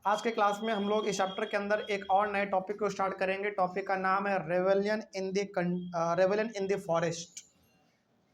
आज के क्लास में हम लोग इस चैप्टर के अंदर एक और नए टॉपिक को स्टार्ट करेंगे। टॉपिक का नाम है रेवेलियन इन द फॉरेस्ट।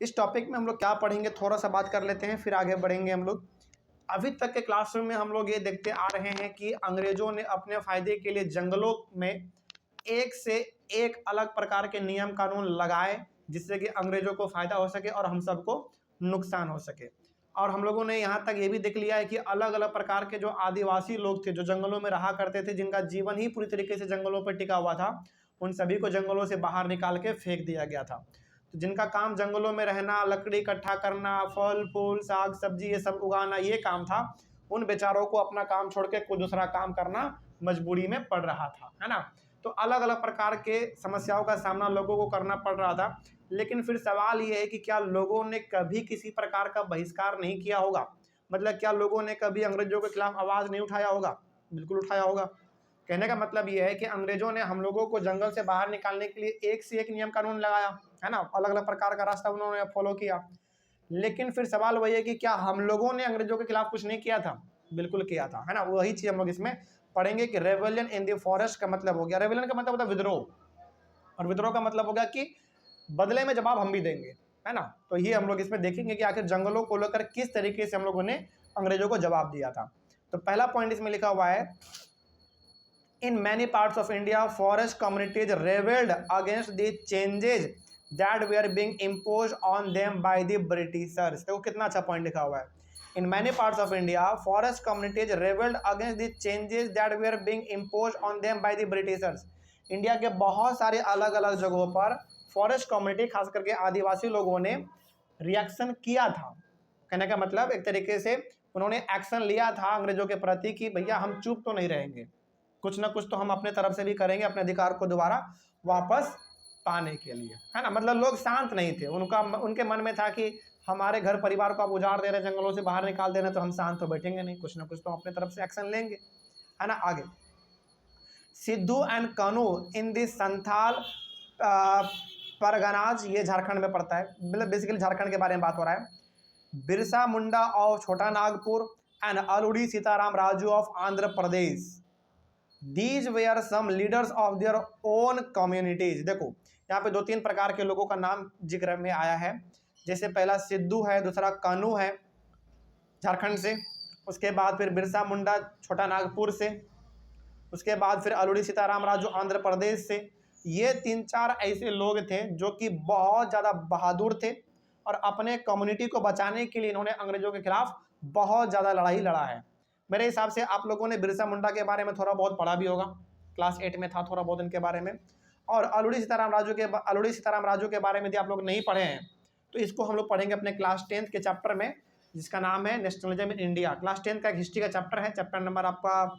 इस टॉपिक में हम लोग क्या पढ़ेंगे, थोड़ा सा बात कर लेते हैं, फिर आगे बढ़ेंगे हम लोग। अभी तक के क्लासरूम में हम लोग ये देखते आ रहे हैं कि अंग्रेजों ने अपने फायदे के लिए जंगलों में एक से एक अलग प्रकार के नियम कानून लगाए, जिससे कि अंग्रेजों को फायदा हो सके और हम सबको नुकसान हो सके। और हम लोगों ने यहाँ तक ये भी देख लिया है कि अलग अलग प्रकार के जो आदिवासी लोग थे, जो जंगलों में रहा करते थे, जिनका जीवन ही पूरी तरीके से जंगलों पर टिका हुआ था, उन सभी को जंगलों से बाहर निकाल के फेंक दिया गया था। तो जिनका काम जंगलों में रहना, लकड़ी इकट्ठा करना, फल फूल साग सब्जी ये सब उगाना, ये काम था, उन बेचारों को अपना काम छोड़ के कोई दूसरा काम करना मजबूरी में पड़ रहा था, है ना। तो अलग अलग प्रकार के समस्याओं का सामना लोगों को करना पड़ रहा था। लेकिन फिर सवाल ये है कि क्या लोगों ने कभी किसी प्रकार का बहिष्कार नहीं किया होगा? मतलब क्या लोगों ने कभी अंग्रेजों के खिलाफ आवाज़ नहीं उठाया होगा? बिल्कुल उठाया होगा। कहने का मतलब ये है कि अंग्रेजों ने हम लोगों को जंगल से बाहर निकालने के लिए एक से एक नियम कानून लगाया, है ना, अलग अलग प्रकार का रास्ता उन्होंने फॉलो किया। लेकिन फिर सवाल वही है कि क्या हम लोगों ने अंग्रेजों के खिलाफ कुछ नहीं किया था? बिल्कुल किया था, है ना। वही चीज़ हम लोग इसमें पढ़ेंगे कि रेवेलियन इन द फॉरेस्ट का मतलब हो गया, रेवेलियन का मतलब होता है विद्रोह, और विद्रोह का मतलब हो गया कि बदले में जवाब हम भी देंगे, है ना। तो ये हम लोग इसमें देखेंगे कि आखिर जंगलों को लेकर किस तरीके से हम लोगों ने अंग्रेजों को जवाब दिया था। तो पहला पॉइंट इसमें लिखा हुआ है, in many parts of India forest communities rebelled against the changes that were being impose on them by the Britishers. देखो कितना अच्छा पॉइंट लिखा हुआ है। In many parts of India forest communities rebelled against the changes that were being impose on them by the Britishers. India के बहुत सारे अलग अलग जगहों पर फॉरेस्ट कम्युनिटी, खास करके आदिवासी लोगों ने रिएक्शन किया था। कहने का मतलब एक तरीके से उन्होंने एक्शन लिया था अंग्रेजों के प्रति कि भैया हम चुप तो नहीं रहेंगे, कुछ ना कुछ तो हम अपने तरफ से भी करेंगे अपने अधिकार को दोबारा वापस पाने के लिए, है ना। मतलब लोग शांत नहीं थे, उनके मन में था कि हमारे घर परिवार को आप उजाड़ दे रहे हैं, जंगलों से बाहर निकाल दे रहे हैं, तो हम शांत तो बैठेंगे नहीं, कुछ ना कुछ तो अपने तरफ से एक्शन लेंगे, है ना। आगे, Sidhu and Kanu in the Santhal Parganas, ये झारखंड में पड़ता है, मतलब बेसिकली झारखंड के बारे में बात हो रहा है। Birsa Munda of Chota Nagpur and Alluri Sitaram Raju of Andhra Pradesh, these were some leaders of their own communities. देखो यहाँ पे दो तीन प्रकार के लोगों का नाम जिक्र में आया है। जैसे पहला सिद्धू है, दूसरा कानू है झारखंड से, उसके बाद फिर बिरसा मुंडा छोटा नागपुर से, उसके बाद फिर अलूरी सीताराम राजू आंध्र प्रदेश से। ये तीन चार ऐसे लोग थे जो कि बहुत ज़्यादा बहादुर थे और अपने कम्युनिटी को बचाने के लिए इन्होंने अंग्रेजों के खिलाफ बहुत ज़्यादा लड़ाई लड़ा है। मेरे हिसाब से आप लोगों ने बिरसा मुंडा के बारे में थोड़ा बहुत पढ़ा भी होगा, क्लास 8 में था थोड़ा बहुत इनके बारे में। और अलूरी सीताराम राजू के बारे में यदि आप लोग नहीं पढ़े हैं तो इसको हम लोग पढ़ेंगे अपने क्लास 10 के चैप्टर में, जिसका नाम है नेशनलिज्म इन इंडिया। क्लास 10 का एक हिस्ट्री का चैप्टर है, चैप्टर नंबर आपका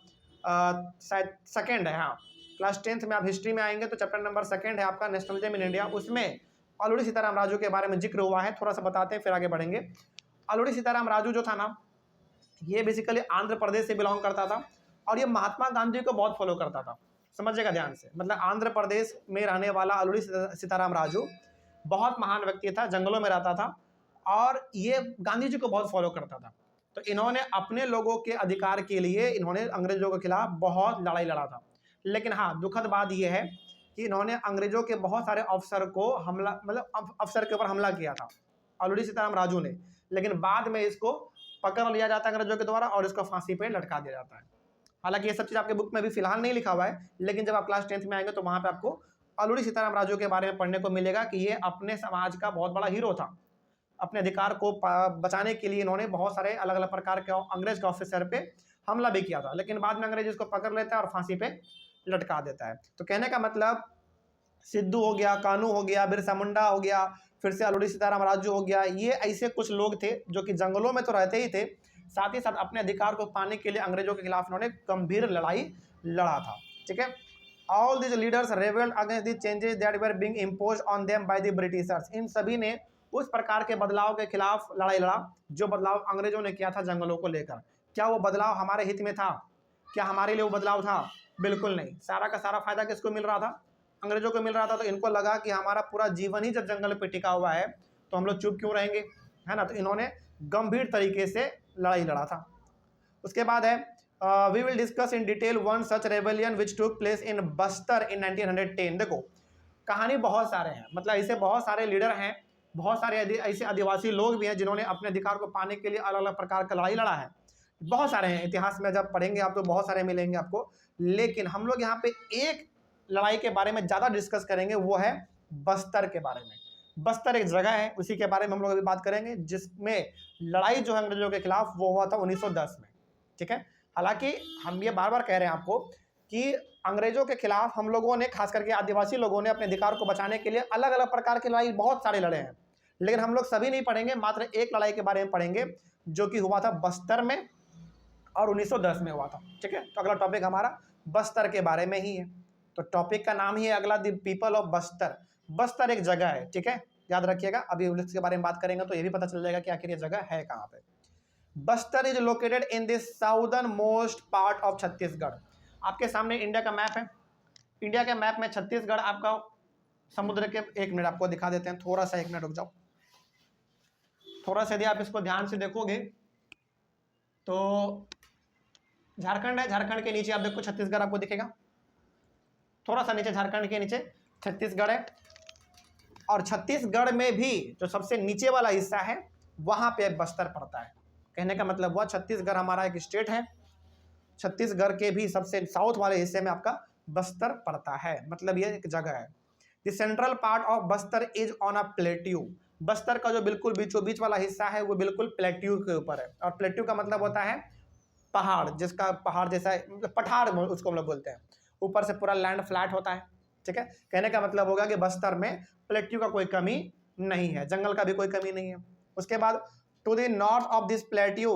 शायद सेकेंड है। हाँ, क्लास 10th में आप हिस्ट्री में आएंगे तो चैप्टर नंबर 2 है आपका नेशनलिज्म इन इंडिया। उसमें अलूरी सीताराम राजू के बारे में जिक्र हुआ है, थोड़ा सा बताते हैं फिर आगे बढ़ेंगे। अलूरी सीताराम राजू जो था ना, ये बेसिकली आंध्र प्रदेश से बिलोंग करता था और ये महात्मा गांधी को बहुत फॉलो करता था। समझिएगा ध्यान से, मतलब आंध्र प्रदेश में रहने वाला अलूरी सीताराम राजू बहुत महान व्यक्ति था, जंगलों में रहता था और ये गांधी जी को बहुत फॉलो करता था। तो इन्होंने अपने लोगों के अधिकार के लिए इन्होंने अंग्रेजों के खिलाफ बहुत लड़ाई लड़ा था। लेकिन हाँ, दुखद बात यह है कि इन्होंने अंग्रेजों के बहुत सारे अफसर को हमला, मतलब अफसर के ऊपर हमला किया था अलूरी सीताराम राजू ने। लेकिन बाद में इसको पकड़ लिया जाता है अंग्रेजों के द्वारा और इसको फांसी पे लटका दिया जाता है। हालांकि ये सब चीज़ आपके बुक में भी फिलहाल नहीं लिखा हुआ है, लेकिन जब आप क्लास 10th में आएंगे तो वहाँ पे आपको अलूरी सीताराम राजू के बारे में पढ़ने को मिलेगा कि ये अपने समाज का बहुत बड़ा हीरो था। अपने अधिकार को बचाने के लिए इन्होंने बहुत सारे अलग अलग प्रकार के अंग्रेज के ऑफिसर पे हमला भी किया था, लेकिन बाद में अंग्रेज इसको पकड़ लेता है और फांसी पे लटका देता है। तो कहने का मतलब सिद्धू हो गया, कानू हो गया, बिरसा मुंडा हो गया, फिर से अलूरी सीताराम राजू हो गया, ये ऐसे कुछ लोग थे जो कि जंगलों में तो रहते ही थे, साथ ही साथ अपने अधिकार को पाने के लिए अंग्रेजों के खिलाफ इन्होंने गंभीर लड़ाई लड़ा था। ठीक है। All this leaders rebelled against the changes that were being imposed on them by the Britishers. इन सभी ने उस प्रकार के बदलाव के खिलाफ लड़ाई लड़ा जो बदलाव अंग्रेजों ने किया था जंगलों को लेकर। क्या वो बदलाव हमारे हित में था? क्या हमारे लिए वो बदलाव था? बिल्कुल नहीं। सारा का सारा फायदा किसको मिल रहा था? अंग्रेजों को मिल रहा था। तो इनको लगा कि हमारा पूरा जीवन ही जब जंगल पे टिका हुआ है तो हम लोग चुप क्यों रहेंगे, है ना। तो इन्होंने गंभीर तरीके से लड़ाई लड़ा था। उसके बाद है we will discuss in detail one such rebellion which took place in Bastar in 1910। देखो कहानी बहुत सारे हैं, मतलब ऐसे बहुत सारे लीडर हैं, बहुत सारे ऐसे आदिवासी लोग भी हैं जिन्होंने अपने अधिकार को पाने के लिए अलग अलग प्रकार का लड़ाई लड़ा है। बहुत सारे हैं, इतिहास में जब पढ़ेंगे आप तो बहुत सारे मिलेंगे आपको, लेकिन हम लोग यहाँ पे एक लड़ाई के बारे में ज़्यादा डिस्कस करेंगे, वो है बस्तर के बारे में। बस्तर एक जगह है, उसी के बारे में हम लोग अभी बात करेंगे, जिसमें लड़ाई जो है अंग्रेजों के खिलाफ वो हुआ था 1910 में। ठीक है, हालांकि हम ये बार बार कह रहे हैं आपको कि अंग्रेजों के खिलाफ हम लोगों ने, खास करके आदिवासी लोगों ने, अपने अधिकार को बचाने के लिए अलग अलग प्रकार की लड़ाई बहुत सारे लड़े हैं, लेकिन हम लोग सभी नहीं पढ़ेंगे, मात्र एक लड़ाई के बारे में पढ़ेंगे जो कि हुआ था बस्तर में और 1910 में हुआ था। ठीक है, तो अगला टॉपिक हमारा बस्तर के बारे में ही है। तो टॉपिक का नाम ही है अगला, the people of Bastar. Bastar एक जगह है, ठीक है, याद रखिएगा। अभी इसके बारे में बात करेंगे तो ये भी पता चल जाएगा कि आखिर ये जगह है कहाँ पे। Bastar is located in the southern most part of Chhattisgarh. आपके सामने इंडिया का मैप है, इंडिया के मैप में छत्तीसगढ़ आपका समुद्र के, एक मिनट आपको दिखा देते हैं, थोड़ा सा, एक मिनट रुक जाओ। थोड़ा सा यदि आप इसको ध्यान से देखोगे तो झारखंड है, झारखंड के नीचे आप देखो छत्तीसगढ़ आपको दिखेगा, थोड़ा सा नीचे झारखंड के नीचे छत्तीसगढ़ है, और छत्तीसगढ़ में भी जो सबसे नीचे वाला हिस्सा है वहां पे बस्तर पड़ता है। कहने का मतलब हुआ छत्तीसगढ़ हमारा एक स्टेट है, छत्तीसगढ़ के भी सबसे साउथ वाले हिस्से में आपका बस्तर पड़ता है, मतलब ये एक जगह है। The central part of Bastar is on a plateau. Bastar का जो बिल्कुल बीचों बीच वाला हिस्सा है वो बिल्कुल प्लेट्यू के ऊपर है, और प्लेट्यू का मतलब होता है पहाड़, जिसका पहाड़ जैसा है, पठार उसको हम लोग बोलते हैं, ऊपर से पूरा लैंड फ्लैट होता है। ठीक है, कहने का मतलब होगा कि बस्तर में प्लेट्यू का कोई कमी नहीं है, जंगल का भी कोई कमी नहीं है। उसके बाद to the north of this plateau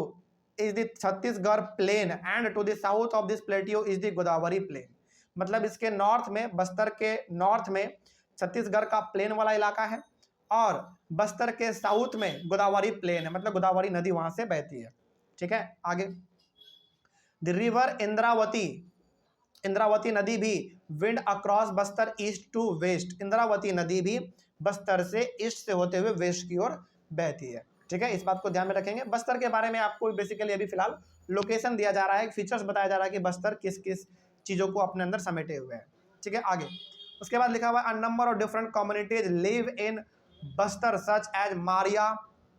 is the Chhattisgarh plain and to the south of this plateau is the Godavari plain. मतलब इसके नॉर्थ में, बस्तर के नॉर्थ में छत्तीसगढ़ का प्लेन वाला इलाका है, और बस्तर के साउथ में गोदावरी प्लेन है, मतलब गोदावरी नदी वहां से बहती है। ठीक है, आगे द रिवर इंद्रावती, इंद्रावती नदी भी wind across Bastar east to west. Indravati नदी भी बस्तर से ईस्ट से होते हुए वेस्ट की ओर बहती है। ठीक है, इस बात को ध्यान में रखेंगे। बस्तर के बारे में आपको बेसिकली अभी फिलहाल लोकेशन दिया जा रहा है, फीचर्स बताया जा रहा है कि बस्तर किस किस चीज़ों को अपने अंदर समेटे हुए हैं। ठीक है, आगे उसके बाद लिखा हुआ है a number of different communities live in Bastar such as Maria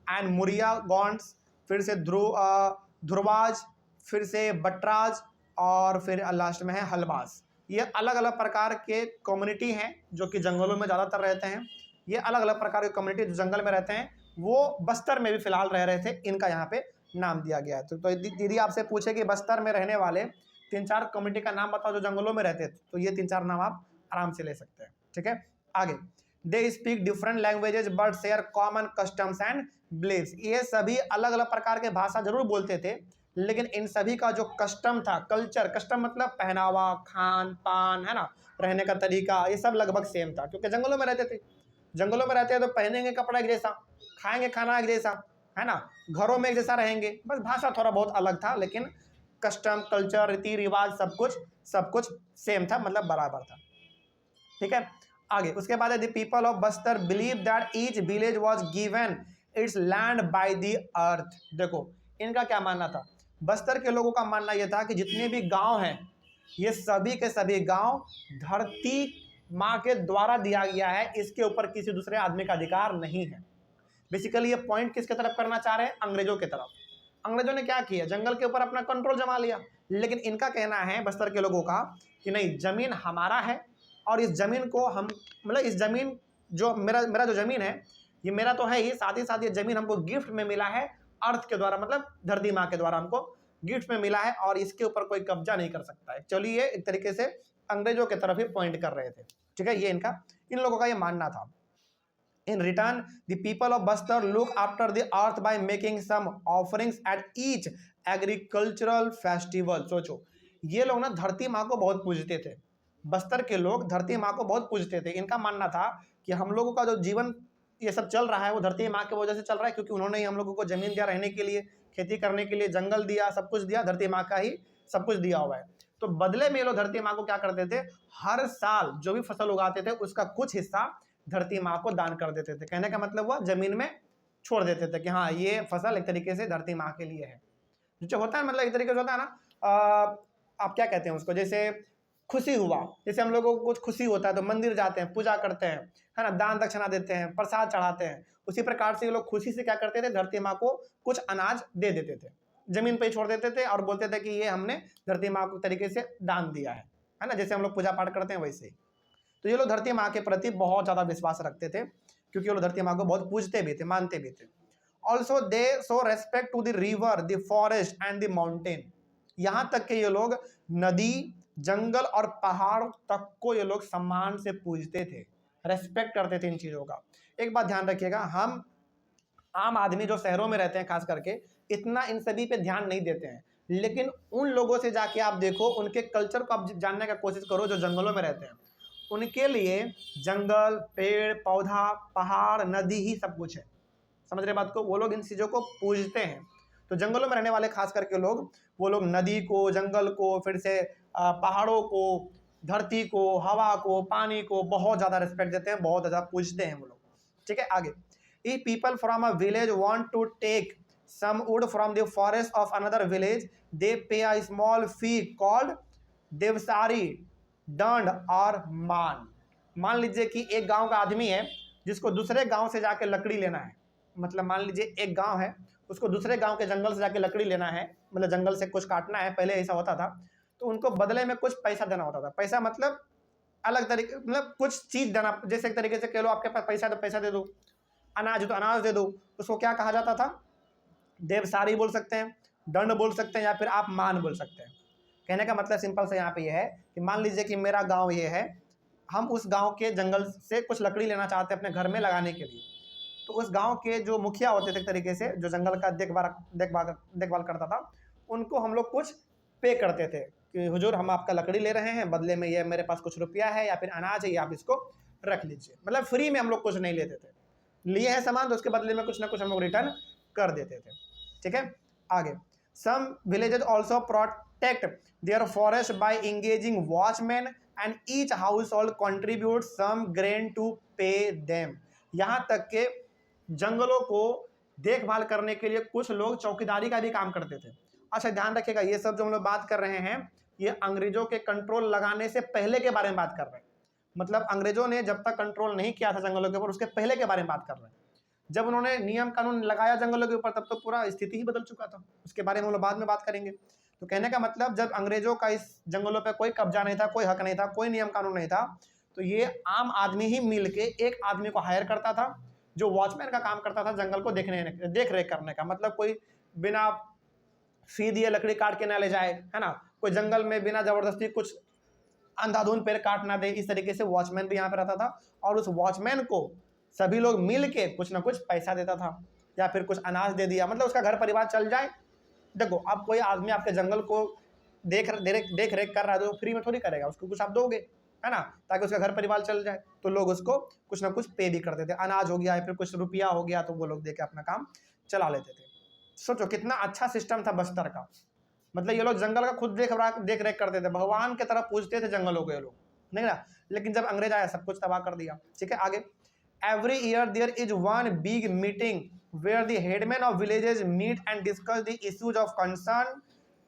and Muria Gonds, फिर से ध्रुवाज, फिर से बटराज, और फिर लास्ट में है हलबास। ये अलग अलग प्रकार के कम्युनिटी हैं जो कि जंगलों में ज़्यादातर रहते हैं। ये अलग अलग प्रकार के कम्युनिटी जो जंगल में रहते हैं वो बस्तर में भी फिलहाल रह रहे थे, इनका यहाँ पे नाम दिया गया है। तो दीदी आपसे पूछे कि बस्तर में रहने वाले 3-4 कम्युनिटी का नाम बताओ जो जंगलों में रहते थे, तो ये 3-4 नाम आप आराम से ले सकते हैं। ठीक है, आगे they speak different languages but share common customs and beliefs. ये सभी अलग अलग प्रकार के भाषा जरूर बोलते थे, लेकिन इन सभी का जो कस्टम था, कल्चर, कस्टम मतलब पहनावा, खान पान, है ना, रहने का तरीका, ये सब लगभग सेम था, क्योंकि जंगलों में रहते थे। जंगलों में रहते हैं तो पहनेंगे कपड़ा एक जैसा, खाएंगे खाना एक जैसा, है ना, घरों में एक जैसा रहेंगे, बस भाषा थोड़ा बहुत अलग था, लेकिन कस्टम, कल्चर, रीति रिवाज सब कुछ सेम था, मतलब बराबर था। ठीक है, आगे उसके बाद the people of Bastar believe that each village was given it's land by the earth. देखो इनका क्या मानना था, बस्तर के लोगों का मानना यह था कि जितने भी गांव हैं ये सभी के सभी गांव धरती माँ के द्वारा दिया गया है, इसके ऊपर किसी दूसरे आदमी का अधिकार नहीं है। बेसिकली ये पॉइंट किसके तरफ करना चाह रहे हैं, अंग्रेजों के तरफ। अंग्रेजों ने क्या किया, जंगल के ऊपर अपना कंट्रोल जमा लिया, लेकिन इनका कहना है बस्तर के लोगों का कि नहीं, जमीन हमारा है, और इस जमीन को हम, मतलब इस जमीन जो मेरा जो जमीन है ये मेरा तो है ही, साथ ही साथ ये जमीन हमको गिफ्ट में मिला है अर्थ के द्वारा, मतलब धरती माँ के द्वारा हमको गिफ्ट में मिला है, और इसके ऊपर कोई कब्जा नहीं कर सकता है। चलिए एक तरीके से अंग्रेजों के तरफ ही पॉइंट कर रहे थे। ठीक है, ये इन लोगों का ये मानना था। In return, the people of Bastar look after the earth by making some offerings at each agricultural festival। सोचो, ये लोग ना धरती माँ को बहुत पूजते थे, बस्तर के लोग धरती माँ को बहुत पूजते थे। इनका मानना था कि हम लोगों का जो जीवन ये सब चल रहा है वो धरती माँ की वजह से चल रहा है, क्योंकि उन्होंने ही हम लोगों को जमीन दिया रहने के लिए, खेती करने के लिए, जंगल दिया, सब कुछ दिया, धरती माँ का ही सब कुछ दिया हुआ है। तो बदले में ये लोग धरती माँ को क्या करते थे, हर साल जो भी फसल उगाते थे उसका कुछ हिस्सा धरती माँ को दान कर देते थे। कहने का मतलब हुआ जमीन में छोड़ देते थे कि हाँ ये फसल एक तरीके से धरती माँ के लिए है। जो होता है मतलब एक तरीके से होता है ना, आप क्या कहते हैं उसको, जैसे खुशी हुआ, जैसे हम लोगों को कुछ खुशी होता है तो मंदिर जाते हैं, पूजा करते हैं, है ना, दान दक्षिणा देते हैं, प्रसाद चढ़ाते हैं। उसी प्रकार से ये लोग खुशी से क्या करते थे, धरती माँ को कुछ अनाज दे देते थे, जमीन पे ही छोड़ देते थे और बोलते थे कि ये हमने धरती माँ को तरीके से दान दिया है ना, जैसे हम लोग पूजा पाठ करते हैं वैसे ही। तो ये लोग धरती माँ के प्रति बहुत ज्यादा विश्वास रखते थे, क्योंकि ये लोग धरती माँ को बहुत पूजते भी थे, मानते भी थे। Also they show respect to the river, the forest and the mountain. यहाँ तक कि ये लोग नदी, जंगल और पहाड़ तक को ये लोग सम्मान से पूजते थे, रेस्पेक्ट करते थे इन चीजों का। एक बात ध्यान रखिएगा, हम आम आदमी जो शहरों में रहते हैं खास करके इतना इन सभी पे ध्यान नहीं देते हैं, लेकिन उन लोगों से जाके आप देखो, उनके कल्चर को आप जानने का कोशिश करो जो जंगलों में रहते हैं। उनके लिए जंगल, पेड़ पौधा, पहाड़, नदी ही सब कुछ है। समझ रहे बात को, वो लोग इन चीज़ों को पूजते हैं। तो जंगलों में रहने वाले खास करके लोग, वो लोग नदी को, जंगल को, फिर से पहाड़ों को, धरती को, हवा को, पानी को बहुत ज़्यादा रिस्पेक्ट देते हैं, बहुत ज़्यादा पूजते हैं वो लोग। ठीक है, आगे। If people from a village want to take some wood from the forest of another village, they pay a small fee called Devsari, दंड और मान। मान लीजिए कि एक गांव का आदमी है जिसको दूसरे गांव से जाके लकड़ी लेना है, मतलब मान लीजिए एक गांव है, उसको दूसरे गांव के जंगल से जाके लकड़ी लेना है, मतलब जंगल से कुछ काटना है, पहले ऐसा होता था। तो उनको बदले में कुछ पैसा देना होता था। पैसा मतलब अलग तरीके, मतलब कुछ चीज देना, जैसे एक तरीके से कह लो आपके पास पैसा तो पैसा दे दो, अनाज तो अनाज दे दो। उसको क्या कहा जाता था, देवसारी बोल सकते हैं, दंड बोल सकते हैं, या फिर आप मान बोल सकते हैं। कहने का मतलब सिंपल से यहाँ पे ये है कि मान लीजिए कि मेरा गांव ये है, हम उस गांव के जंगल से कुछ लकड़ी लेना चाहते हैं अपने घर में लगाने के लिए। तो उस गांव के जो मुखिया होते थे एक तरीके से, जो जंगल का देखभाल करता था, उनको हम लोग कुछ पे करते थे कि हुजूर हम आपका लकड़ी ले रहे हैं, बदले में ये मेरे पास कुछ रुपया है या फिर अनाज है, आप इसको रख लीजिए। मतलब फ्री में हम लोग कुछ नहीं लेते थे, लिए हैं सामान तो उसके बदले में कुछ ना कुछ हम लोग रिटर्न कर देते थे। ठीक है, आगे। Some villages also protect their forest by engaging watchman and each household contribute some grain to pay them. यहाँ तक के जंगलों को देखभाल करने के लिए कुछ लोग चौकीदारी का भी काम करते थे। अच्छा ध्यान रखिएगा, ये सब जो हम लोग बात कर रहे हैं ये अंग्रेजों के कंट्रोल लगाने से पहले के बारे में बात कर रहे हैं। मतलब अंग्रेजों ने जब तक कंट्रोल नहीं किया था जंगलों के ऊपर, उसके पहले के बारे में बात कर रहे हैं। जब उन्होंने नियम कानून लगाया जंगलों के ऊपर, तब तो पूरा स्थिति ही बदल चुका था, उसके बारे में हम लोग बाद में बात करेंगे। तो कहने का मतलब जब अंग्रेजों का इस जंगलों पर कोई कब्जा नहीं था, कोई हक नहीं था, कोई नियम कानून नहीं था, तो ये आम आदमी ही मिल के एक आदमी को हायर करता था जो वॉचमैन का काम करता था जंगल को देख रेख करने का। मतलब कोई बिना फी दिए लकड़ी काट के ना ले जाए, है ना, कोई जंगल में बिना जबरदस्ती कुछ अंधाधुंध पेड़ काट ना दे, इस तरीके से वॉचमैन भी यहाँ पे रहता था। और उस वॉचमैन को सभी लोग मिल के कुछ ना कुछ पैसा देता था या फिर कुछ अनाज दे दिया, मतलब उसका घर परिवार चल जाए। देखो अब कोई आदमी आपके जंगल को देख रेख कर रहा है तो फ्री में थोड़ी करेगा, उसको कुछ आप दोगे, है ना, ताकि उसका घर परिवार चल जाए। तो लोग उसको कुछ ना कुछ पे भी करते थे, अनाज हो गया या फिर कुछ रुपया हो गया, तो वो लोग दे के अपना काम चला लेते थे। सोचो कितना अच्छा सिस्टम था बस्तर का। मतलब ये लोग जंगल का खुद देख रेख करते थे, भगवान की तरह पूजते थे जंगलों को ये लोग, नहीं ना। लेकिन जब अंग्रेज आया सब कुछ तबाह कर दिया। ठीक है, आगे। Every year there is one big meeting where the headman of villages meet and discuss the issues of concern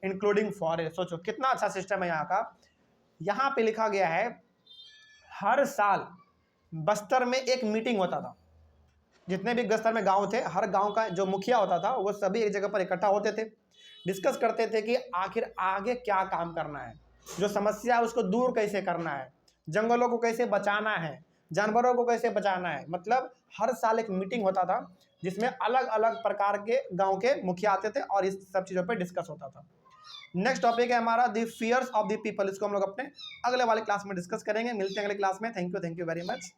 including forest. सोचो कितना अच्छा सिस्टम है यहाँ का। यहाँ पे लिखा गया है हर साल बस्तर में एक मीटिंग होता था। जितने भी बस्तर में गांव थे, हर गांव का जो मुखिया होता था वो सभी एक जगह पर इकट्ठा होते थे, डिस्कस करते थे कि आखिर आगे क्या काम करना है, जो समस्या है उसको दूर कैसे करना है, जंगलों को कैसे बचाना है, जानवरों को कैसे बचाना है। मतलब हर साल एक मीटिंग होता था जिसमें अलग अलग प्रकार के गांव के मुखिया आते थे और इस सब चीज़ों पर डिस्कस होता था। नेक्स्ट टॉपिक है हमारा the fears of the people. इसको हम लोग अपने अगले वाले क्लास में डिस्कस करेंगे। मिलते हैं अगले क्लास में। Thank you very much.